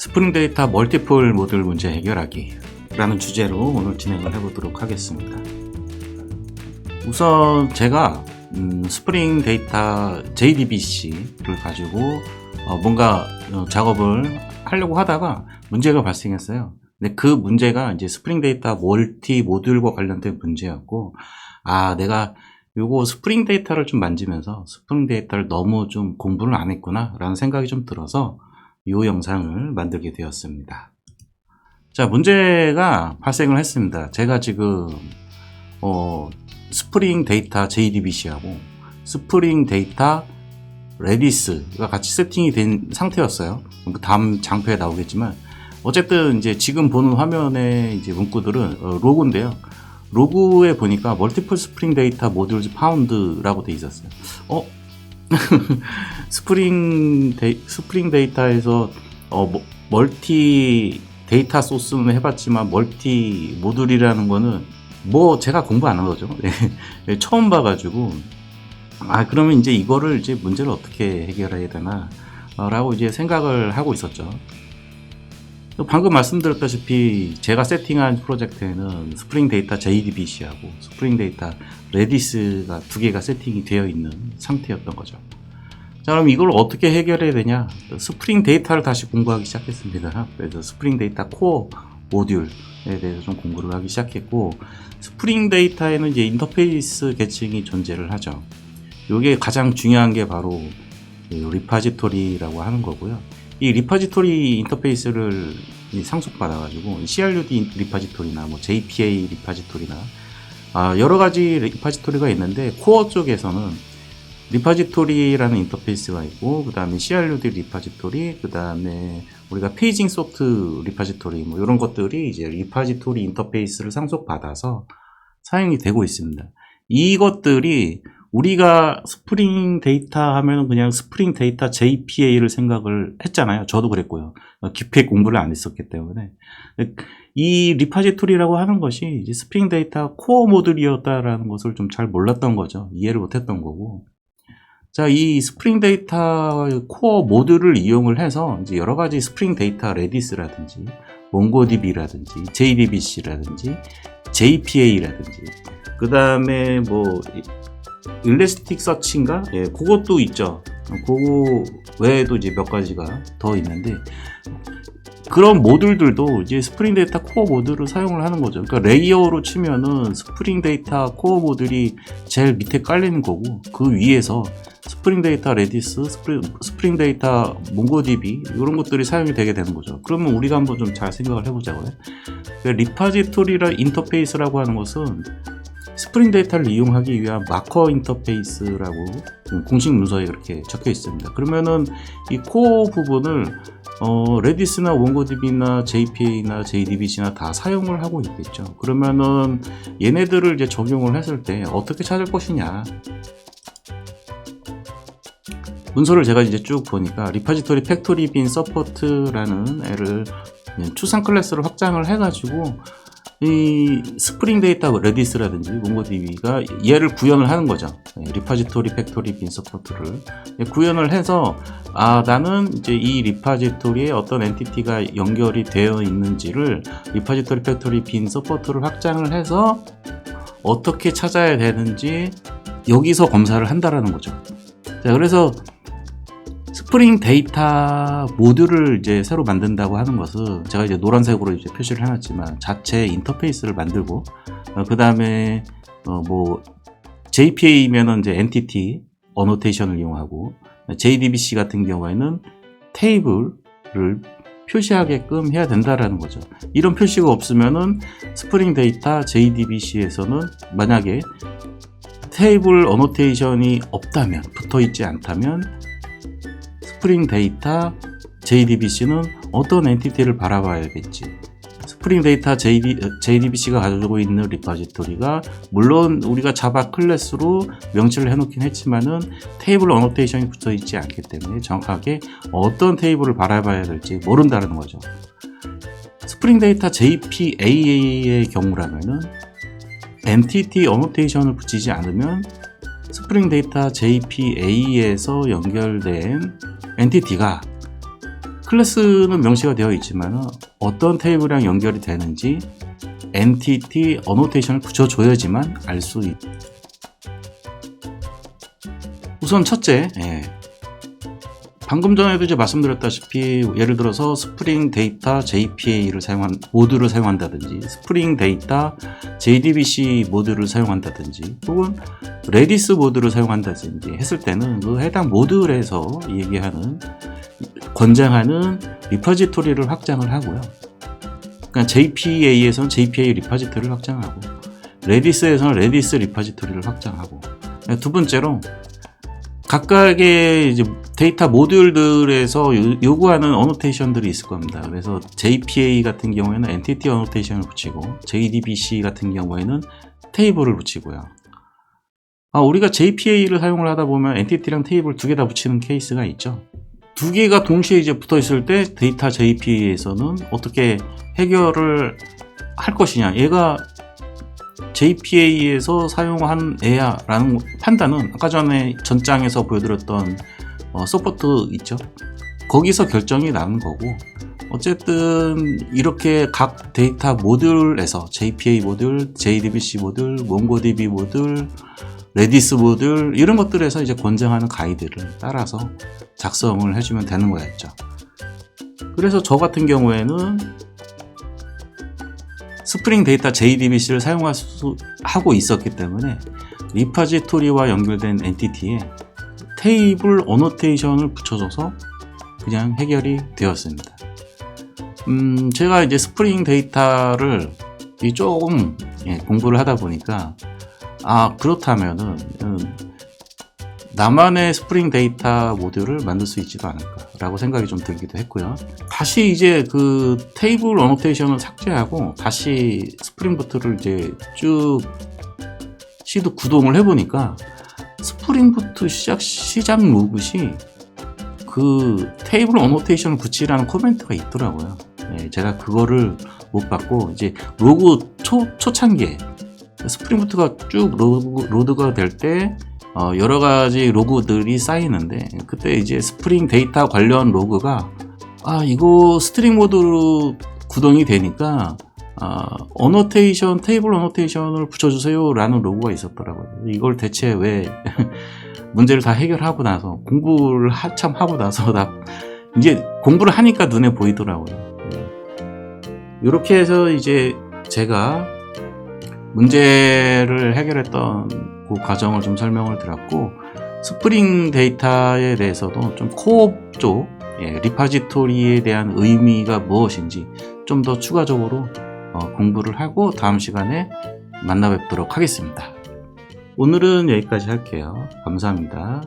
스프링 데이터 멀티플 모듈 문제 해결하기 라는 주제로 오늘 진행을 해보도록 하겠습니다. 우선 제가 스프링 데이터 JDBC를 가지고 뭔가 작업을 하려고 하다가 문제가 발생했어요. 근데 그 문제가 이제 스프링 데이터 멀티 모듈과 관련된 문제였고, 내가 요거 스프링 데이터를 좀 만지면서 스프링 데이터를 너무 좀 공부를 안 했구나 라는 생각이 좀 들어서 이 영상을 만들게 되었습니다. 자, 문제가 발생을 했습니다. 제가 지금 스프링 데이터 JDBC하고 스프링 데이터 레디스가 같이 세팅이 된 상태였어요. 그 다음 장표에 나오겠지만 어쨌든 이제 지금 보는 화면의 이제 문구들은 로그인데요. 로그에 보니까 멀티플 스프링 데이터 모듈즈 파운드라고 돼 있었어요. 스프링 데이터에서 멀티 데이터 소스는 해봤지만 멀티 모듈이라는 거는 뭐 제가 공부 안 한 거죠. 처음 봐가지고 그러면 이제 이거를 이제 문제를 어떻게 해결해야 되나 라고 이제 생각을 하고 있었죠. 방금 말씀드렸다시피 제가 세팅한 프로젝트에는 스프링 데이터 JDBC하고 스프링 데이터 레디스가 두 개가 세팅이 되어 있는 상태였던 거죠. 자, 그럼 이걸 어떻게 해결해야 되냐? 스프링 데이터를 다시 공부하기 시작했습니다. 그래서 스프링 데이터 코어 모듈에 대해서 좀 공부를 하기 시작했고, 스프링 데이터에는 이제 인터페이스 계층이 존재를 하죠. 이게 가장 중요한 게 바로 리파지토리라고 하는 거고요. 이 리파지토리 인터페이스를 상속받아가지고 CRUD 리파지토리나 JPA 리파지토리나 여러 가지 리파지토리가 있는데, 코어 쪽에서는 리파지토리라는 인터페이스가 있고, 그 다음에 CRUD 리파지토리, 그 다음에 우리가 페이징 소프트 리파지토리 이런 것들이 이제 리파지토리 인터페이스를 상속받아서 사용이 되고 있습니다. 이것들이 우리가 스프링 데이터 하면 그냥 스프링 데이터 JPA를 생각을 했잖아요. 저도 그랬고요. 깊이 공부를 안 했었기 때문에. 이 리파지토리라고 하는 것이 이제 스프링 데이터 코어 모듈이었다라는 것을 좀 잘 몰랐던 거죠. 이해를 못했던 거고. 자, 이 스프링 데이터 코어 모듈을 이용을 해서 이제 여러 가지 스프링 데이터 레디스라든지 몽고DB라든지 JDBC라든지 JPA라든지 그 다음에 일레스틱 서치인가? 그것도 있죠. 그거 외에도 이제 몇 가지가 더 있는데, 그런 모듈들도 이제 스프링 데이터 코어 모듈을 사용을 하는 거죠. 그러니까 레이어로 치면은 스프링 데이터 코어 모듈이 제일 밑에 깔리는 거고, 그 위에서 스프링 데이터 레디스, 스프링 데이터 몽고DB 이런 것들이 사용이 되게 되는 거죠. 그러면 우리가 한번 좀 잘 생각을 해보자고요. 리파지토리라 인터페이스라고 하는 것은 스프링 데이터를 이용하기 위한 마커 인터페이스라고 공식 문서에 그렇게 적혀 있습니다. 그러면은 이 코어 부분을 레디스나 몽고DB나 JPA나 JDBC나 다 사용을 하고 있겠죠. 그러면은 얘네들을 이제 적용을 했을 때 어떻게 찾을 것이냐? 문서를 제가 이제 쭉 보니까 리파지토리 팩토리 빈 서포트라는 애를 추상 클래스를 확장을 해가지고 이 스프링 데이터 레디스라든지 몽고DB가 얘를 구현을 하는 거죠. 리파지토리 팩토리 빈 서포트를 구현을 해서 나는 이제 이 리파지토리에 어떤 엔티티가 연결이 되어 있는지를 리파지토리 팩토리 빈 서포트를 확장을 해서 어떻게 찾아야 되는지 여기서 검사를 한다라는 거죠. 자, 그래서 스프링 데이터 모듈을 이제 새로 만든다고 하는 것은 제가 이제 노란색으로 이제 표시를 해놨지만 자체 인터페이스를 만들고, 그 다음에 JPA면은 이제 엔티티 어노테이션을 이용하고, JDBC 같은 경우에는 테이블을 표시하게끔 해야 된다라는 거죠. 이런 표시가 없으면은 스프링 데이터 JDBC에서는 만약에 테이블 어노테이션이 없다면, 붙어 있지 않다면 스프링 데이터 JDBC는 어떤 엔티티를 바라봐야겠지. 스프링 데이터 JDBC가 가지고 있는 리파지토리가 물론 우리가 자바 클래스로 명시를 해놓긴 했지만은 테이블 어노테이션이 붙어 있지 않기 때문에 정확하게 어떤 테이블을 바라봐야 될지 모른다는 거죠. 스프링 데이터 JPA의 경우라면은 엔티티 어노테이션을 붙이지 않으면 스프링 데이터 JPA에서 연결된 엔티티가 클래스는 명시가 되어 있지만 어떤 테이블이랑 연결이 되는지 엔티티 어노테이션을 붙여줘야지만 알 수 있다. 우선 첫째, 방금 전에도 이제 말씀드렸다시피 예를 들어서 스프링 데이터 JPA를 모듈을 사용한다든지 스프링 데이터 JDBC 모듈을 사용한다든지 혹은 레디스 모듈을 사용한다든지 했을 때는 그 해당 모듈에서 얘기하는 권장하는 리퍼지토리를 확장을 하고요. 그러니까 JPA에서는 JPA 리퍼지토리를 확장하고 레디스에서는 레디스 리퍼지토리를 확장하고 두 번째로 각각의 이제 데이터 모듈들에서 요구하는 어노테이션들이 있을 겁니다. 그래서 JPA 같은 경우에는 엔티티 어노테이션을 붙이고 JDBC 같은 경우에는 테이블을 붙이고요. 우리가 JPA를 사용을 하다 보면 엔티티랑 테이블 두 개 다 붙이는 케이스가 있죠. 두 개가 동시에 이제 붙어 있을 때 데이터 JPA에서는 어떻게 해결을 할 것이냐, 얘가 JPA에서 사용한 애야 라는 판단은 아까 전에 전장에서 보여드렸던 서포트 있죠, 거기서 결정이 나는 거고, 어쨌든 이렇게 각 데이터 모듈에서 JPA 모듈, JDBC 모듈, 몽고DB 모듈, 레디스 모듈 이런 것들에서 이제 권장하는 가이드를 따라서 작성을 해주면 되는 거였죠. 그래서 저 같은 경우에는 스프링 데이터 JDBC를 하고 있었기 때문에 리퍼지토리와 연결된 엔티티에 테이블 어노테이션을 붙여줘서 그냥 해결이 되었습니다. 제가 이제 스프링 데이터를 조금 공부를 하다 보니까 그렇다면은 나만의 스프링 데이터 모듈을 만들 수 있지도 않을까라고 생각이 좀 들기도 했고요. 다시 이제 그 테이블 어노테이션을 삭제하고 다시 스프링부트를 이제 쭉 시드 구동을 해보니까 스프링부트 시작 로그시 그 테이블 어노테이션을 붙이라는 코멘트가 있더라고요. 제가 그거를 못 받고 이제 로그 초창기에 스프링부트가 쭉 로드가 될 때 여러 가지 로그들이 쌓이는데, 그때 이제 스프링 데이터 관련 로그가 이거 스트링 모드로 구동이 되니까 어노테이션, 테이블 어노테이션을 붙여주세요 라는 로그가 있었더라고요. 이걸 대체 왜 문제를 다 해결하고 나서 공부를 한참 하고 나서 이제 공부를 하니까 눈에 보이더라고요. 이렇게 해서 이제 제가 문제를 해결했던 그 과정을 좀 설명을 드렸고, 스프링 데이터에 대해서도 좀 코어 쪽 리퍼지토리에 대한 의미가 무엇인지 좀 더 추가적으로 공부를 하고 다음 시간에 만나 뵙도록 하겠습니다. 오늘은 여기까지 할게요. 감사합니다.